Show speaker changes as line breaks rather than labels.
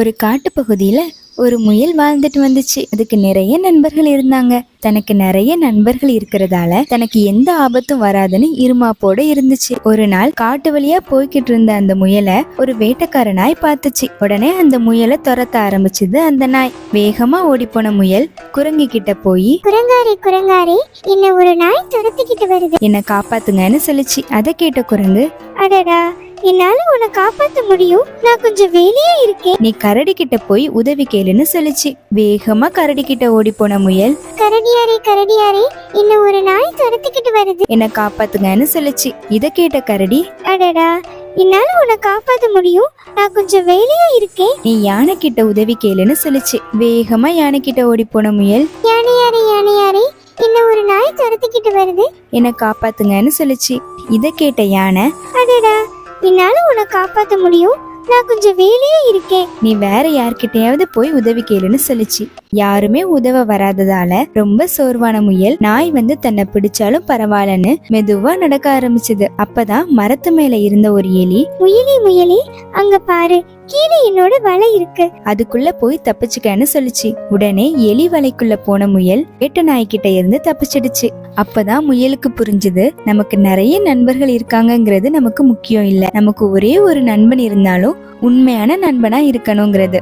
ஒரு காட்டுப்பகுதியில ஒரு முயல் வாழ்ந்துட்டு வந்துச்சு. அதுக்கு நிறைய நண்பர்கள் இருந்தாங்க. தனக்கு நிறைய நண்பர்கள் இருக்கிறதால தனக்கு எந்த ஆபத்தும் வராதுன்னு இருமாப்போட இருந்துச்சு. ஒரு நாள் காட்டு வழியா போய்கிட்டு இருந்த அந்த முயலை ஒரு வேட்டைக்கார நாய் பார்த்துச்சு. உடனே அந்த முயலை துரத்த ஆரம்பிச்சது அந்த நாய். வேகமா ஓடி போன முயல் குரங்கு கிட்ட போய்,
குரங்காரி குரங்காரி, என்ன ஒரு நாய் துரத்திக்கிட்டு வருது,
என்ன காப்பாத்துங்கன்னு சொல்லிச்சு. அதை கேட்ட குரங்கு,
அடடா, என்னால உன்னை காப்பாத்த முடியும், நான் கொஞ்சம் வேலையா இருக்கேன்.
நீ கரடி கிட்ட போய் உதவி கேளுன்னு சொல்லிச்சு. வேகமா கரடி கிட்ட ஓடி போன முயல்,
கரடியாரே கரடியாரே, என்ன ஒரு நாய் துரத்திக்கிட்டு வருது,
என்ன காப்பாத்துங்கன்னு சொல்லிச்சு. இதை கேட்ட கரடி,
அடடா, என்னால உன்னை காப்பாத்த முடியும், நான் கொஞ்சம் வேலையா இருக்கேன்.
நீ யானை கிட்ட உதவி கேளுன்னு சொல்லிச்சு. வேகமா யானை கிட்ட ஓடி போன முயல்,
யானையாரே யானையாரே, என்ன ஒரு நாய் துரத்திக்கிட்டு வருது,
என்ன காப்பாத்துங்கன்னு சொல்லிச்சு. இதை கேட்ட யானை,
அடடா, என்னால உன்னை காப்பாத்த முடியும், நான் கொஞ்சம் வேலையா இருக்கேன்.
நீ வேற யார்கிட்டயாவது போய் உதவி கேளுன்னு சொல்லிச்சு. யாருமே உதவ வராததால ரொம்ப சோர்வான முயல் நாய் வந்து தன்னை பிடிச்சாலும் பரவாயில்லன்னு மெதுவா நடக்க ஆரம்பிச்சது. அப்பதான் மரத்து மேல இருந்த ஒரு எலி,
முயலி முயலி, அங்க பாரு, கீழே என்னோட வலை இருக்கு,
அதுக்குள்ள போய் தப்பிச்சுக்கன்னு சொல்லிச்சு. உடனே எலி வலைக்குள்ள போன முயல் வேட்டை நாய்கிட்ட இருந்து தப்பிச்சிடுச்சு. அப்பதான் முயலுக்கு புரிஞ்சுது, நமக்கு நிறைய நண்பர்கள் இருக்காங்கங்கிறது நமக்கு முக்கியம் இல்ல, நமக்கு ஒரே ஒரு நண்பன் இருந்தாலும் உண்மையான நண்பனா இருக்கணுங்கிறது.